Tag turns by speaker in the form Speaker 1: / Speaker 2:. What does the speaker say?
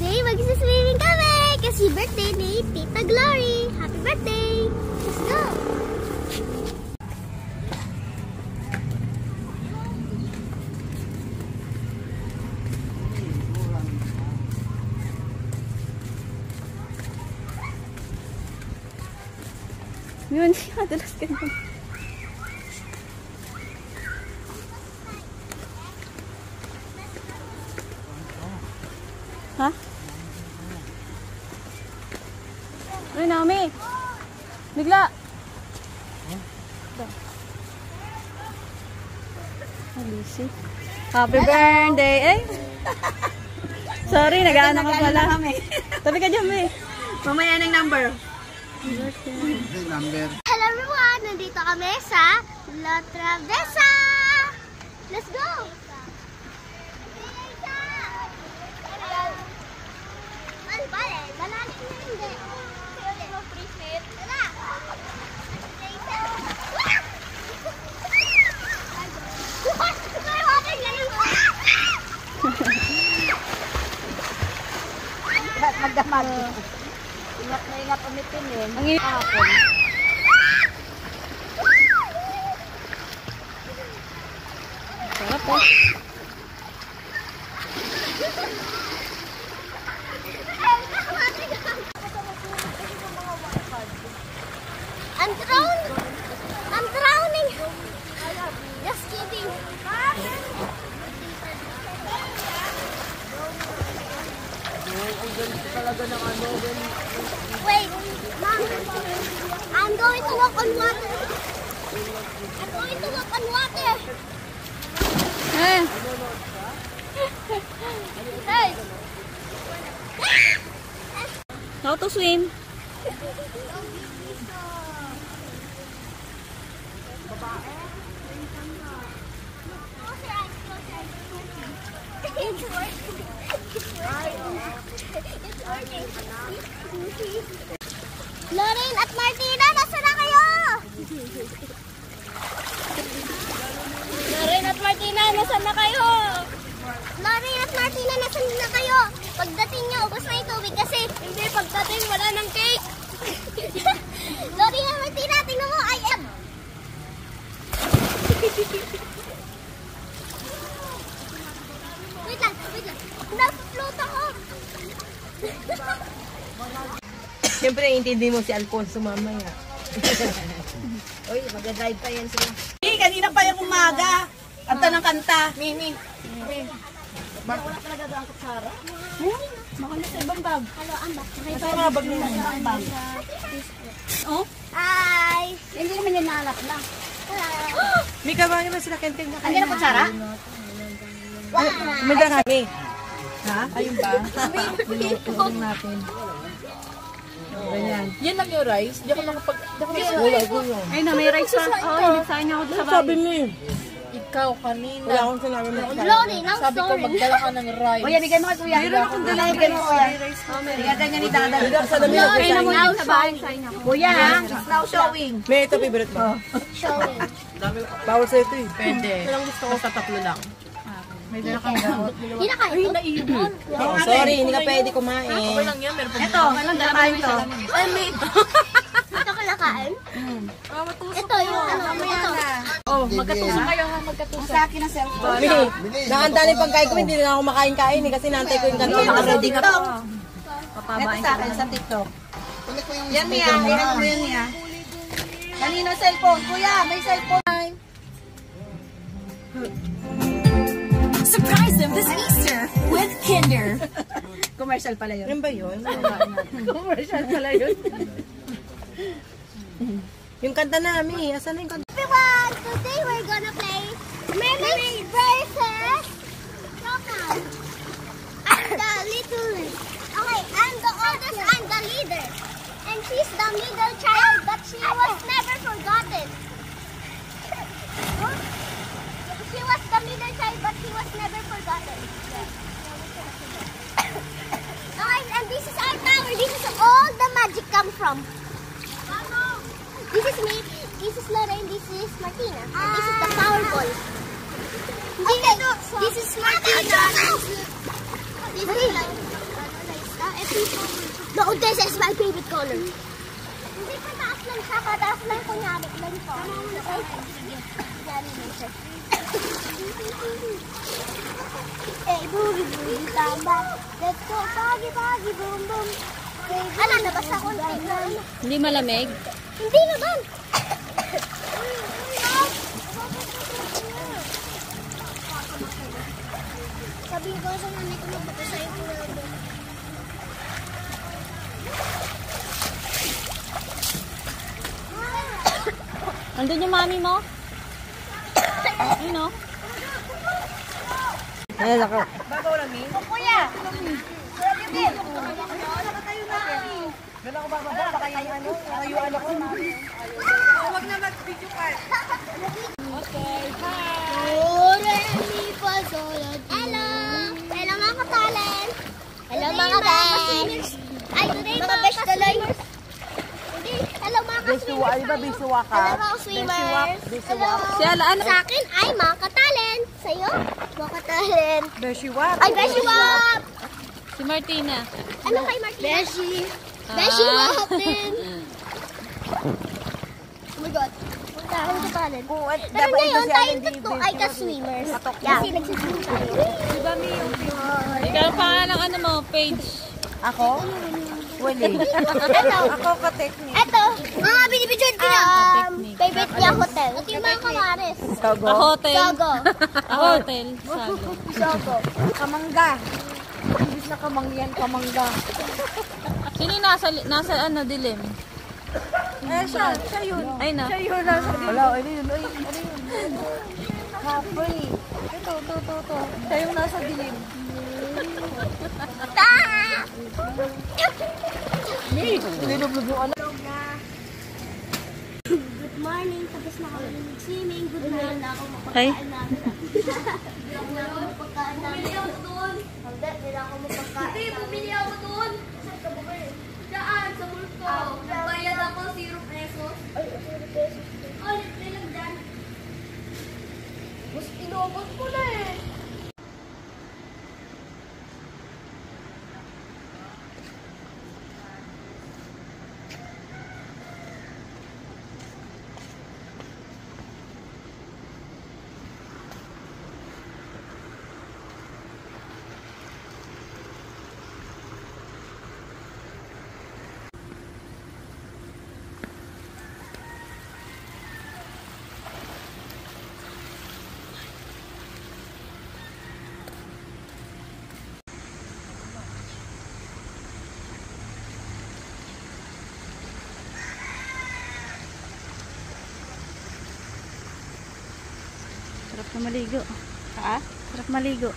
Speaker 1: Today, magsiswimming kami kasi birthday ni Tita Glory. Happy birthday! Let's go!
Speaker 2: Yun siya, dalas ka naman. Ha? Uy, Naomi! Bigla! Alisi. Happy birthday! Eh! Sorry, nag-aano ka pala. Tabi ka dyan, May. Mamaya ng number.
Speaker 1: Hello everyone! Nandito kami sa La Travesa! Let's go!
Speaker 3: Magdamag. Ingat na ingat umitin eh.
Speaker 2: Ang ingat. Sarap eh.
Speaker 1: I'm drowning! I'm drowning! Just kidding! Wait, Mom. I'm going to walk on water. I'm going to walk on water.
Speaker 2: Eh.
Speaker 1: Hey!
Speaker 2: How to swim?
Speaker 1: It's working. It's working. Lorraine at Martina, nasa na kayo? Lorraine at Martina, nasa na kayo? Lorraine at Martina, nasa na kayo? Pagdating nyo, ubos na yung tubig kasi hindi pagdating wala ng cake. Lorraine at Martina, tingnan mo, I am. Wait lang. Na-float ako.
Speaker 3: Siyempre, intindi mo si Alfonso mamaya. Uy, mag-drive pa yan sila. Kanina pa yung umaga. Kanta ng kanta. Mimi. Wala talaga doon ang kutsara? Baka nasa ibang bag.
Speaker 1: Hello, ang bag.
Speaker 3: Nasa mga bag nila. Ang bag.
Speaker 2: Oh?
Speaker 1: Hi.
Speaker 3: Hindi naman yung nalap lang.
Speaker 1: Hello.
Speaker 3: Mika, ba naman sila kenting na kayo?
Speaker 2: Andiyan ang kutsara?
Speaker 3: Umanda kami. Ha? Ayun ba? Tulong natin. Ganyan.
Speaker 4: Yan lang yung rice. Di ako nakapag...
Speaker 2: Ay na, may rice pa. Oh, nagsahin niya ako sa bahay.
Speaker 3: Sabi niyo.
Speaker 4: Ikaw kanina.
Speaker 3: Wala akong sinabi mo.
Speaker 1: Slowly, now
Speaker 4: Sabi ko
Speaker 1: slowly.
Speaker 4: magdala ka ng rice.
Speaker 3: Kuya, bigyan mo kay kuya. Mayroon akong dala kay kuya. Bigyan ganyan ni Dada. Sa dami ng
Speaker 2: Ay na muna sa bahay.
Speaker 3: kuya, it's now showing. May ito favorite mo.
Speaker 1: Showing.
Speaker 3: Power sa ito eh.
Speaker 4: Pwede. Basta tatlo lang.
Speaker 3: May dala kang gamot.
Speaker 1: Hindi na kayo.
Speaker 4: Naiiwan.
Speaker 3: Oh, sorry, hindi ka pwede kumain.
Speaker 4: Okay lang yan. Meron pa.
Speaker 3: Ito, anong dala kayo ito?
Speaker 1: Ay, may... Ito kalakain? Ito yung ano, ito.
Speaker 4: Oh, magkatuso kayo ha. Magkatuso.
Speaker 3: Sa akin ang cellphone. Nakanta na yung pagkain ko, hindi na ako makain-kain eh, kasi nantay ko yung kanina. Naka-ready ka pa. Ito sa akin, sa TikTok. Yan Mia, hiran mo yan Mia. Kanino cellphone? Kuya, may cellphone.
Speaker 5: Surprise them this Easter with Kinder.
Speaker 3: Commercial pala yun. Yan ba yun? Commercial pala yun. Yung kanta namin, asan na yung kanta?
Speaker 1: Everyone, today we're gonna play Mimic versus Knockout. I'm the little... Okay, I'm the oldest, I'm the leader. And she's the middle child, but she was never forgotten. She was the middle child, but she was never forgotten. Guys, and this is our tower. This is all the magic come from. This is me, this is Lorraine, this is Martina. And this is the Powerball. Okay, this is Martina. This is No, this is my favorite color. Hindi pa taas lang siya. Pataas lang kunyari lang ito. Okay? Yan lang siya. Hey, boogie, boogie, tamba. Let's go, boogie, boogie, boom, boom. Ano, nabasa ko na.
Speaker 2: Hindi malamig?
Speaker 1: Hindi naman. Sabi ko sa nanay ko magbata sa'yo ko na doon.
Speaker 2: Andun yung mami mo? Ayun o.
Speaker 3: Ay, lako.
Speaker 1: Kuya!
Speaker 3: Doon ako bababa, baka yung ano, nakayuan ako. Huwag na mag-video card.
Speaker 1: Hello! Hello mga ka-talent! Hello mga besh! Ay, mga besh tuloy! Hello mga ka-swimmers!
Speaker 3: Ay ba, bisuwa ka?
Speaker 1: Hello mga swimmers! Hello!
Speaker 2: Si Alaan.
Speaker 1: Sa akin ay mga ka-talent! Sa'yo? Mga ka-talent!
Speaker 3: Beshiwa.
Speaker 1: Ay, Beshi Wap!
Speaker 2: Si Martina.
Speaker 1: Ano kay Martina? Beshi! Beshi Wap din! Oh my God! Punta ako sa talent. Pero ngayon, tayong tatlo ay ka-swimmers. Kasi nagsiswim tayo.
Speaker 2: Ikaw pa ng ano mo, page.
Speaker 3: Ako? Wali.
Speaker 1: Ito!
Speaker 3: Ako ka-technique.
Speaker 1: Ito! Mga binibidyoan ko na! Favorite niya hotel. Ito yung mga kamares.
Speaker 3: Togo.
Speaker 2: A hotel.
Speaker 1: Sogo.
Speaker 2: A hotel. Sago.
Speaker 1: Sogo.
Speaker 3: Kamangga. Ibig na kamangyan, kamangga.
Speaker 2: Sino yung nasa ano, dilim?
Speaker 3: Eh, siya yun.
Speaker 2: Ay na.
Speaker 3: Siya yun, nasa dilim. Wala, ano yun, ano yun. Happy. Ito. Siya yung nasa dilim. Nilublob yung ano.
Speaker 1: Good morning. Tapos na kami nag-swimming. Good morning na ako
Speaker 2: Ay.
Speaker 1: mapagkain namin. Bumili ako doon. Hindi ako mapagkain. Hindi, bumili ako doon. Saan? Sa multo. Nagbayad ako 0 pesos. Ay, 0 pesos. Oh, libre lang dyan. Mas inobos ko na eh.
Speaker 2: Sarap na maligo. Ha? Sarap maligo.